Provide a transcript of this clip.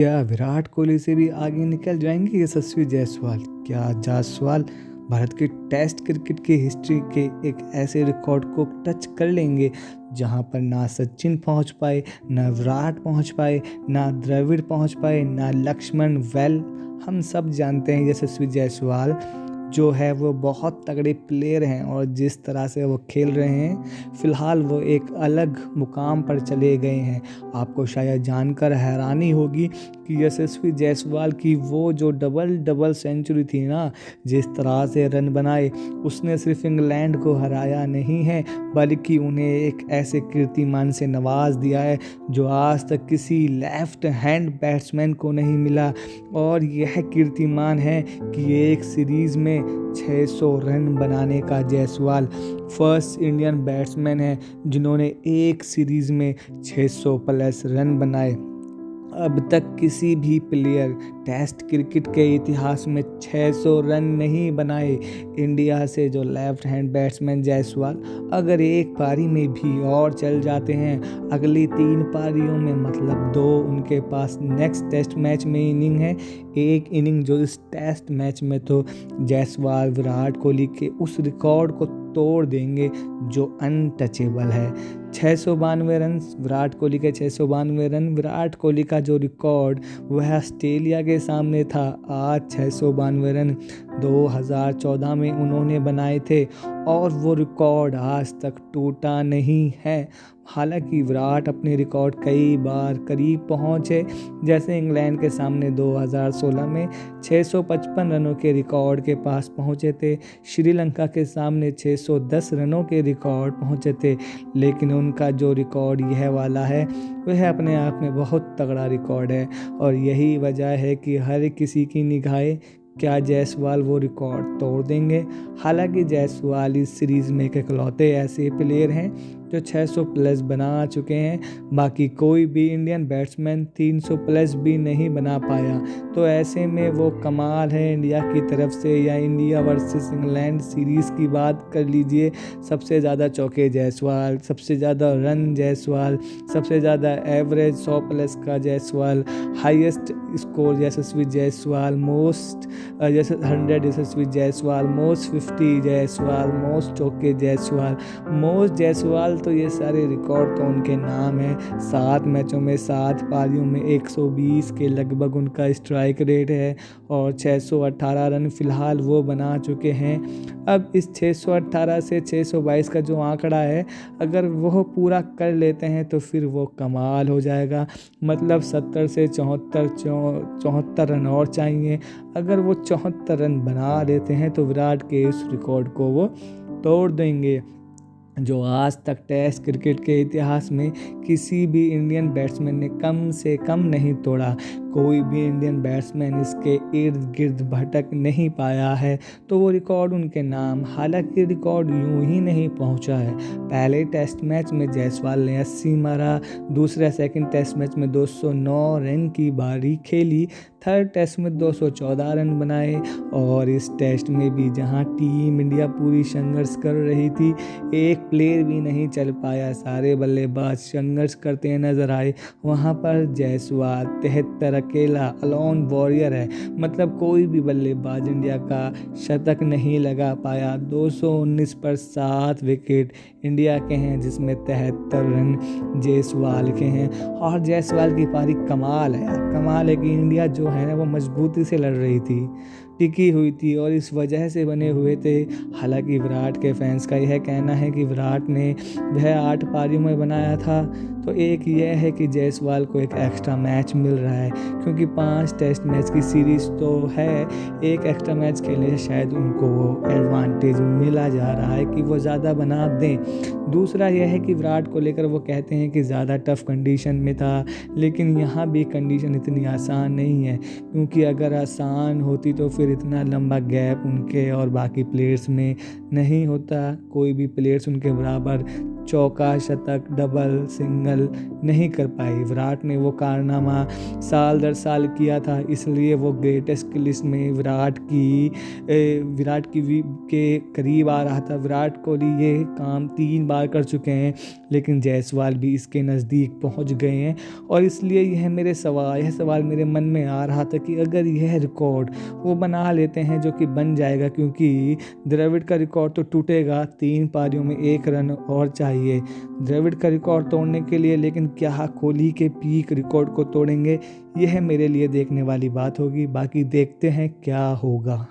क्या विराट कोहली से भी आगे निकल जाएंगे यशस्वी जायसवाल? क्या जायसवाल भारत के टेस्ट क्रिकेट की हिस्ट्री के एक ऐसे रिकॉर्ड को टच कर लेंगे जहां पर ना सचिन पहुंच पाए, ना विराट पहुंच पाए, ना द्रविड़ पहुंच पाए, ना लक्ष्मण? हम सब जानते हैं यशस्वी जायसवाल जो है वो बहुत तगड़े प्लेयर हैं और जिस तरह से वो खेल रहे हैं फ़िलहाल वो एक अलग मुकाम पर चले गए हैं। आपको शायद जानकर हैरानी होगी कि यशस्वी जायसवाल की वो जो डबल डबल सेंचुरी थी ना, जिस तरह से रन बनाए, उसने सिर्फ इंग्लैंड को हराया नहीं है बल्कि उन्हें एक ऐसे कीर्तिमान से नवाज दिया है जो आज तक किसी लेफ्ट हैंड बैट्समैन को नहीं मिला। और यह कीर्तिमान है कि एक सीरीज़ में 600 रन बनाने का जायसवाल फर्स्ट इंडियन बैट्समैन है जिन्होंने एक सीरीज़ में 600 प्लस रन बनाए। अब तक किसी भी प्लेयर टेस्ट क्रिकेट के इतिहास में 600 रन नहीं बनाए। इंडिया से जो लेफ्ट हैंड बैट्समैन जायसवाल अगर एक पारी में भी और चल जाते हैं, अगली 3 पारियों में मतलब 2 उनके पास नेक्स्ट टेस्ट मैच में इनिंग है, एक इनिंग जो इस टेस्ट मैच में तो जायसवाल विराट कोहली के उस रिकॉर्ड को तोड़ देंगे जो अनटचेबल है। 692 रन विराट कोहली के, 692 रन विराट कोहली का जो रिकॉर्ड वह ऑस्ट्रेलिया के सामने था। आज 692 रन 2014 में उन्होंने बनाए थे और वो रिकॉर्ड आज तक टूटा नहीं है। हालांकि विराट अपने रिकॉर्ड कई बार करीब पहुंचे, जैसे इंग्लैंड के सामने 2016 में 655 रनों के रिकॉर्ड के पास पहुंचे थे, श्रीलंका के सामने 610 रनों के रिकॉर्ड पहुंचे थे, लेकिन उनका जो रिकॉर्ड यह वाला है वह अपने आप में बहुत तगड़ा रिकॉर्ड है। और यही वजह है कि हर किसी की निगाहें क्या जायसवाल वो रिकॉर्ड तोड़ देंगे। हालांकि जायसवाल इस सीरीज़ में इकलौते ऐसे प्लेयर हैं जो 600 प्लस बना चुके हैं, बाकी कोई भी इंडियन बैट्समैन 300 प्लस भी नहीं बना पाया। तो ऐसे में वो कमाल है इंडिया की तरफ से। या इंडिया वर्सेस इंग्लैंड सीरीज़ की बात कर लीजिए, सबसे ज़्यादा चौके जायसवाल, सबसे ज़्यादा रन जायसवाल, सबसे ज़्यादा एवरेज 100 प्लस का जायसवाल, हाईएस्ट स्कोर यशस्वी जायसवाल, मोस्ट 100 यशस्वी जायसवाल, मोस्ट 50 जायसवाल, मोस्ट चौके जायसवाल, मोस्ट जायसवाल। तो ये सारे रिकॉर्ड तो उनके नाम है। 7 मैचों में 7 पारियों में 120 के लगभग उनका स्ट्राइक रेट है और 618 रन फिलहाल वो बना चुके हैं। अब इस 618 से 622 का जो आंकड़ा है, अगर वो पूरा कर लेते हैं तो फिर वो कमाल हो जाएगा। मतलब 70 से 74 रन और चाहिए। अगर वो 74 रन बना लेते हैं तो विराट के इस रिकॉर्ड को वो तोड़ देंगे जो आज तक टेस्ट क्रिकेट के इतिहास में किसी भी इंडियन बैट्समैन ने कम से कम नहीं तोड़ा। कोई भी इंडियन बैट्समैन इसके इर्द गिर्द भटक नहीं पाया है, तो वो रिकॉर्ड उनके नाम। हालांकि रिकॉर्ड यूं ही नहीं पहुंचा है। पहले टेस्ट मैच में जायसवाल ने 80 मारा, दूसरे सेकंड टेस्ट मैच में 209 रन की बारी खेली, थर्ड टेस्ट में 214 रन बनाए। और इस टेस्ट में भी जहां टीम इंडिया पूरी संघर्ष कर रही थी, एक प्लेयर भी नहीं चल पाया, सारे बल्लेबाज संघर्ष करते नजर आए, वहां पर जायसवाल 73 अकेला अलोन वॉरियर है। मतलब कोई भी बल्लेबाज इंडिया का शतक नहीं लगा पाया। 219 पर 7 विकेट इंडिया के हैं, जिसमें 73 रन जायसवाल के हैं। और जायसवाल की पारी कमाल है यार, कमाल है कि इंडिया जो है ना वो मजबूती से लड़ रही थी, टिकी हुई थी और इस वजह से बने हुए थे। हालांकि विराट के फैंस का यह कहना है कि विराट ने वह 8 पारियों में बनाया था, तो एक यह है कि जायसवाल को एक एक्स्ट्रा मैच मिल रहा है, क्योंकि 5 टेस्ट मैच की सीरीज़ तो है, एक एक्स्ट्रा मैच खेलने से शायद उनको वो एडवांटेज मिला जा रहा है कि वो ज़्यादा बना दें। दूसरा यह है कि विराट को लेकर वो कहते हैं कि ज़्यादा टफ कंडीशन में था, लेकिन यहाँ भी कंडीशन इतनी आसान नहीं है, क्योंकि अगर आसान होती तो फिर इतना लंबा गैप उनके और बाकी प्लेयर्स में नहीं होता। कोई भी प्लेयर्स उनके बराबर चौका, शतक, डबल, सिंगल नहीं कर पाए। विराट ने वो कारनामा साल दर साल किया था, इसलिए वो ग्रेटेस्ट की लिस्ट में विराट के करीब आ रहा था। विराट कोहली ये काम 3 बार कर चुके हैं, लेकिन जायसवाल भी इसके नज़दीक पहुंच गए हैं। और इसलिए यह सवाल मेरे मन में आ रहा था कि अगर यह रिकॉर्ड वो बना लेते हैं, जो कि बन जाएगा, क्योंकि द्रविड़ का रिकॉर्ड तो टूटेगा, 3 पारियों में 1 रन और चाहिए द्रविड़ का रिकॉर्ड तोड़ने के लिए। लेकिन क्या कोहली के पीक रिकॉर्ड को तोड़ेंगे? यह मेरे लिए देखने वाली बात होगी। बाकी देखते हैं क्या होगा।